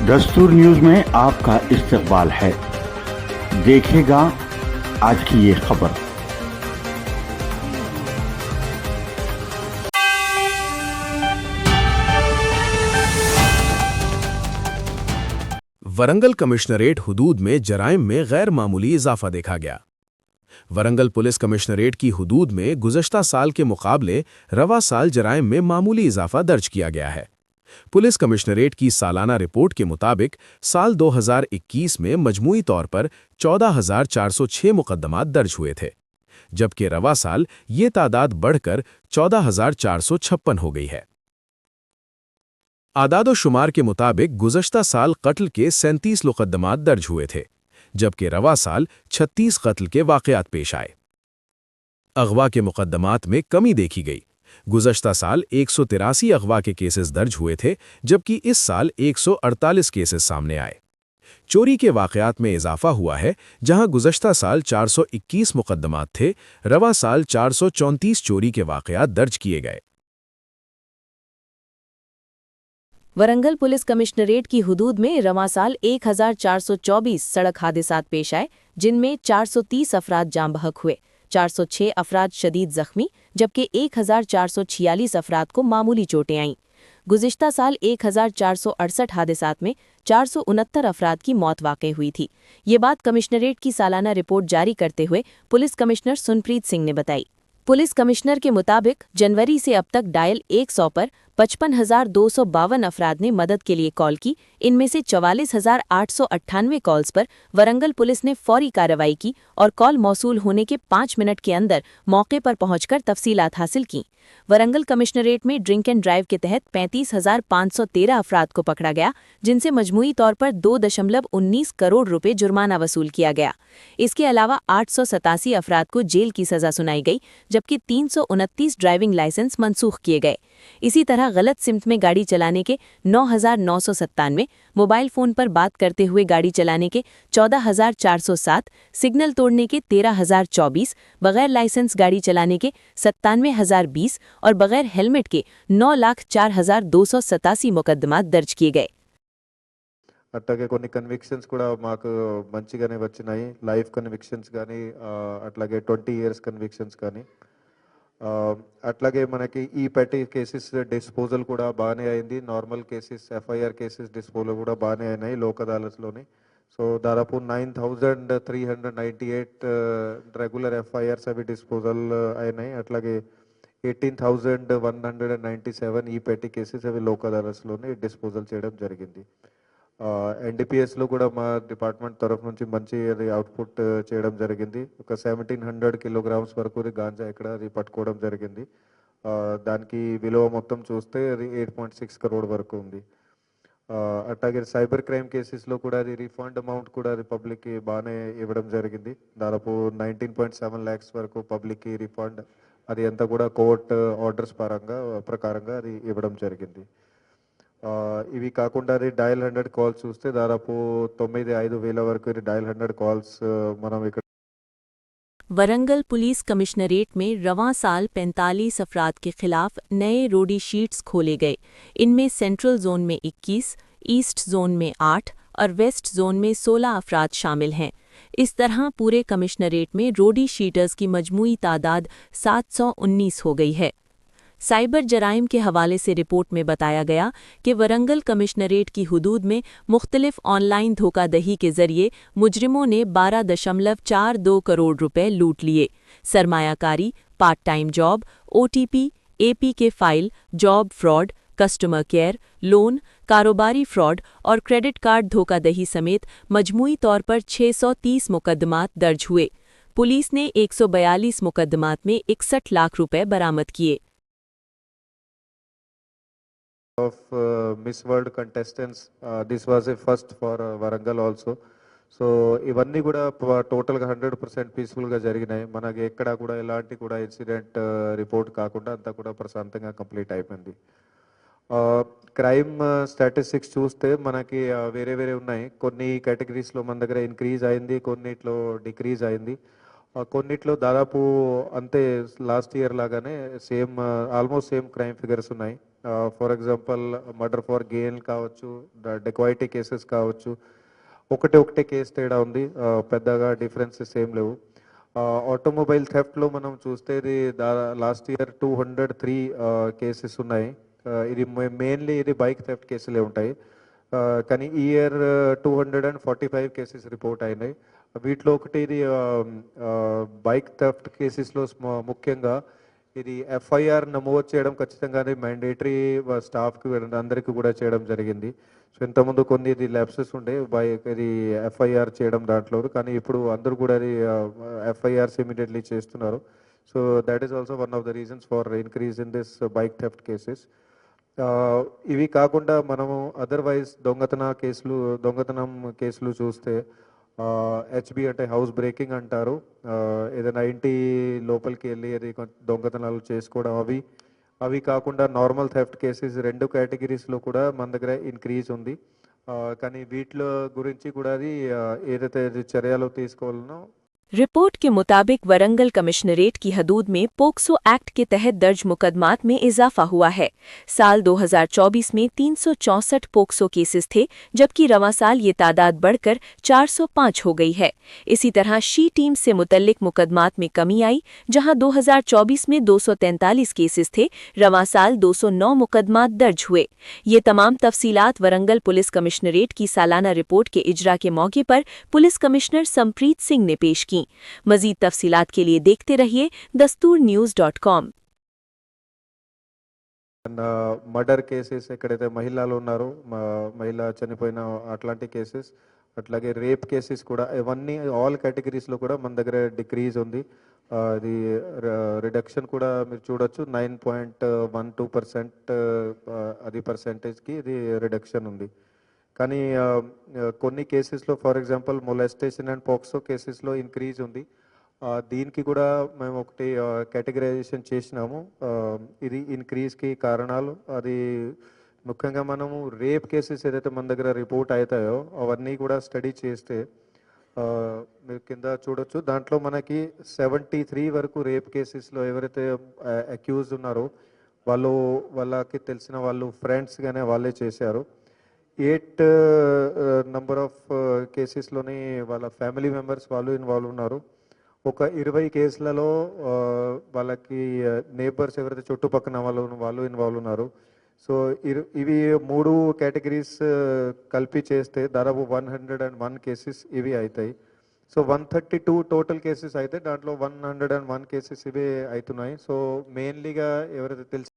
दस्तूर न्यूज में आपका इस्तकबाल है। देखिएगा आज की ये खबर। वरंगल कमिश्नरेट हुदूद में जराइम में गैर मामूली इजाफा देखा गया। वरंगल पुलिस कमिश्नरेट की हुदूद में गुज़श्ता साल के मुकाबले रवा साल जराइम में मामूली इजाफा दर्ज किया गया है। पुलिस कमिश्नरेट की सालाना रिपोर्ट के मुताबिक साल 2021 में मजमूई तौर पर 14,406 मुकदमात दर्ज हुए थे, जबकि रवा साल ये तादाद बढ़कर 14,456 हो गई है। आदाद-ओ-शुमार के मुताबिक गुज़श्ता साल कत्ल के 37 मुकदमात दर्ज हुए थे, जबकि रवा साल 36 कत्ल के वाक़यात पेश आए। अगवा के मुकदमात में कमी देखी गई। गुज़श्ता साल 183 अगवा के केसेस दर्ज हुए थे, जबकि इस साल 148 केसेस सामने आए। चोरी के वाक़यात में इजाफा हुआ है, जहां गुज़श्ता साल 421 मुकदमात थे, रवा साल 434 चोरी के वाक़यात दर्ज किए गए। वरंगल पुलिस कमिश्नरेट की हुदूद में रवां साल 1424 सड़क हादसात पेश आए, जिनमें 430 अफराद जाँ बहक हुए, 406 अफराद शदीद जख्मी, जबकि 1446 अफराद को मामूली चोटें आईं। गुज़िश्ता साल 1468 हादसात में 469 अफराद की मौत वाक़ई हुई थी। ये बात कमिश्नरेट की सालाना रिपोर्ट जारी करते हुए पुलिस कमिश्नर सुनप्रीत सिंह ने बताई। पुलिस कमिश्नर के मुताबिक जनवरी से अब तक डायल 100 पर 55,252 अफराद ने मदद के लिए कॉल की। इनमें से 44,898 कॉल्स पर वरंगल पुलिस ने फौरी कार्रवाई की और कॉल मौसूल होने के 5 मिनट के अंदर मौके पर पहुंचकर तफसीलात हासिल की। वरंगल कमिश्नरेट में ड्रिंक एंड ड्राइव के तहत 35,513 अफराद को पकड़ा गया, जिनसे मजमूई तौर पर 2.19 करोड़ रुपए जुर्माना वसूल किया गया। इसके अलावा 887 अफराद को जेल की सजा सुनाई गई, जबकि 329 ड्राइविंग लाइसेंस मनसूख किए गए। इसी तरह गलत सिमत में गाड़ी चलाने के 9,997, मोबाइल फोन पर बात करते हुए गाड़ी चलाने के 14,407, सिग्नल तोड़ने के 13,024, बगैर लाइसेंस गाड़ी चलाने के 97,020 और बगैर हेलमेट के 9,04,287 मुकदमात दर्ज किए गए। అట్లాగే కొన్ని కన్విక్షన్స్ కూడా మాకు మంచిగానే వచ్చినాయి. లైఫ్ కన్విక్షన్స్ కానీ అట్లాగే 20 ఇయర్స్ కన్విక్షన్స్ కానీ అట్లాగే మనకి ఈ పెట్టి కేసెస్ డిస్పోజల్ కూడా బాగానే అయింది. Normal cases FIR cases disposal కూడా బాగానే అయినాయి లోక్ అదాలత్లోని. సో దాదాపు 9,398 రెగ్యులర్ ఎఫ్ఐఆర్స్ అవి డిస్పోజల్ అయినాయి. అట్లాగే 18,197 ఈ పెట్టి కేసెస్ అవి లోక్ అదాలత్లోని డిస్పోజల్ చేయడం జరిగింది. ఎన్డీపీఎస్లో కూడా మా డిపార్ట్మెంట్ తరఫు నుంచి మంచి అది అవుట్పుట్ చేయడం జరిగింది. ఒక 1,700 కిలోగ్రామ్స్ వరకు గాంజా ఇక్కడ అది పట్టుకోవడం జరిగింది. దానికి విలువ మొత్తం చూస్తే అది 8.6 కరోడ్ వరకు ఉంది. అట్లాగే సైబర్ క్రైమ్ కేసెస్లో కూడా అది రీఫండ్ అమౌంట్ కూడా అది పబ్లిక్కి బాగానే ఇవ్వడం జరిగింది. దాదాపు 19.7 lakhs వరకు పబ్లిక్కి రీఫండ్ అది అంతా కూడా కోర్ట్ ఆర్డర్స్ ప్రకారంగా అది ఇవ్వడం జరిగింది. ఇవి కాకుండా డయల్ 100 కాల్స్ చూస్తే దాదాపు 95,000 వరకు డయల్ 100 కాల్స్ మనం ఇక్కడ। वरंगल पुलिस कमिश्नरेट में रवां साल 45 अफराद के खिलाफ नए रोडी शीट्स खोले गए। इनमें सेंट्रल जोन में 21, ईस्ट जोन में 8 और वेस्ट जोन में 16 अफराद शामिल हैं। इस तरह पूरे कमिश्नरेट में रोडी शीटर्स की मजमूई तादाद 719 हो गई है। साइबर जराइम के हवाले से रिपोर्ट में बताया गया कि वरंगल कमिश्नरेट की हुदूद में मुख्तलिफ ऑनलाइन धोखाधही के जरिए मुजरिमों ने 12.42 करोड़ रुपए लूट लिए। सरमायाकारी, part time job, OTP, APK file, job fraud, customer care, loan, कारोबारी फ्रॉड और क्रेडिट कार्ड धोखाधही समेत मजमूई तौर पर 630 मुकदमात दर्ज हुए। पुलिस ने 142 मुकदमात में 61 लाख रुपए बरामद किए। Of Miss World contestants, this was a first for Warangal also. So ఇవన్నీ కూడా టోటల్గా 100% పీస్ఫుల్గా జరిగినాయి. మనకి ఎక్కడా కూడా ఎలాంటి కూడా ఇన్సిడెంట్ రిపోర్ట్ కాకుండా అంతా కూడా ప్రశాంతంగా కంప్లీట్ అయిపోయింది. క్రైమ్ స్టాటిస్టిక్స్ చూస్తే మనకి వేరే వేరే ఉన్నాయి. కొన్ని కేటగిరీస్లో మన దగ్గర ఇంక్రీజ్ అయింది, కొన్నిట్లో డిక్రీజ్ అయింది, కొన్నిట్లో దాదాపు అంతే లాస్ట్ ఇయర్ లాగానే same almost same crime figures ఉన్నాయి. For example murder for gain కావచ్చు, డెకాయిటీ కేసెస్ కావచ్చు. ఒకటే కేసు తేడా ఉంది, పెద్దగా డిఫరెన్సెస్ ఏం లేవు. ఆటోమొబైల్ థెఫ్ట్లో మనం చూస్తే ఇది లాస్ట్ ఇయర్ 203 కేసెస్ ఉన్నాయి. ఇది మెయిన్లీ ఇది బైక్ థెఫ్ట్ కేసులే ఉంటాయి. కానీ ఈ ఇయర్ 245 కేసెస్ రిపోర్ట్ అయినాయి. వీటిలో ఒకటి ఇది బైక్ థెఫ్ట్ కేసెస్లో ముఖ్యంగా ఇది ఎఫ్ఐఆర్ నమోదు చేయడం ఖచ్చితంగానే మ్యాండేటరీ స్టాఫ్కి అందరికీ కూడా చేయడం జరిగింది. సో ఇంతకుముందు కొన్ని ఇది ల్యాప్సెస్ ఉండే ఇది ఎఫ్ఐఆర్ చేయడం దాంట్లో, కానీ ఇప్పుడు అందరూ కూడా అది ఎఫ్ఐఆర్స్ ఇమీడియట్లీ చేస్తున్నారు. So that is also one of the reasons for increase in this bike theft cases. ఇవి కాకుండా మనము అదర్వైజ్ దొంగతనం కేసులు చూస్తే హెచ్బి అంటే హౌస్ బ్రేకింగ్ అంటారు. ఏదైనా ఇంటి లోపలికి వెళ్ళి అది దొంగతనాలు చేసుకోవడం, అవి కాకుండా నార్మల్ థెఫ్ట్ కేసెస్ 2 కేటగిరీస్లో కూడా మన దగ్గర ఇంక్రీజ్ ఉంది. కానీ వీటిలో గురించి కూడా అది ఏదైతే చర్యలు తీసుకోవాలనో. रिपोर्ट के मुताबिक वरंगल कमिश्नरेट की हदूद में पोक्सो एक्ट के तहत दर्ज मुकदमात में इजाफा हुआ है। साल 2024 में 364 पोक्सो केसेस थे, जबकि रवां साल ये तादाद बढ़कर 405 हो गई है। इसी तरह शी टीम से मुतल्लिक मुकदमात में कमी आई, जहां 2024 में 243 केसेस थे, रवां साल 209 मुकदमात दर्ज हुए। ये तमाम तफसीलात वरंगल पुलिस कमिश्नरेट की सालाना रिपोर्ट के इजरा के मौके पर पुलिस कमिश्नर समप्रीत सिंह ने पेश की। मजीद तफसीलात के लिए देखते रहिए dastoornews.com। మర్డర్ కేసెస్ ఎక్కడైతే మహిళలు ఉన్నారో, మహిళ చనిపోయిన అట్లాంటి కేసెస్, అట్లాగే రేప్ కేసెస్ కూడా, ఇవన్నీ ఆల్ కేటగిరీస్లో కూడా మన దగ్గర డిక్రీజ్ ఉంది. ఇది రిడక్షన్ కూడా మీరు చూడొచ్చు, 9.12% అది పర్సెంటేజ్కి ఇది రిడక్షన్ ఉంది. కానీ కొన్ని కేసెస్లో for example molestation and POCSO కేసెస్లో ఇంక్రీజ్ ఉంది. దీనికి కూడా మేము ఒకటి కేటగరైజేషన్ చేసినాము. ఇది ఇంక్రీజ్కి కారణాలు అది ముఖ్యంగా మనము రేప్ కేసెస్ ఏదైతే మన దగ్గర రిపోర్ట్ అవుతాయో అవన్నీ కూడా స్టడీ చేస్తే మీరు కింద చూడొచ్చు, దాంట్లో మనకి 73 వరకు రేప్ కేసెస్లో ఎవరైతే అక్యూజ్ ఉన్నారో వాళ్ళకి తెలిసిన వాళ్ళు ఫ్రెండ్స్గానే వాళ్ళే చేశారు. 8 నంబర్ ఆఫ్ కేసెస్లోని వాళ్ళ ఫ్యామిలీ మెంబర్స్ వాళ్ళు ఇన్వాల్వ్ ఉన్నారు. ఒక 20 కేసులలో వాళ్ళకి నేబర్స్ ఎవరైతే చుట్టుపక్కన వాళ్ళు ఇన్వాల్వ్ ఉన్నారు. సో ఇవి 3 కేటగిరీస్ కలిపి చేస్తే దాదాపు 101 కేసెస్ ఇవి అవుతాయి. సో 132 టోటల్ కేసెస్ అయితే దాంట్లో 101 కేసెస్ ఇవే అవుతున్నాయి. సో మెయిన్లీగా ఎవరైతే తెలిసి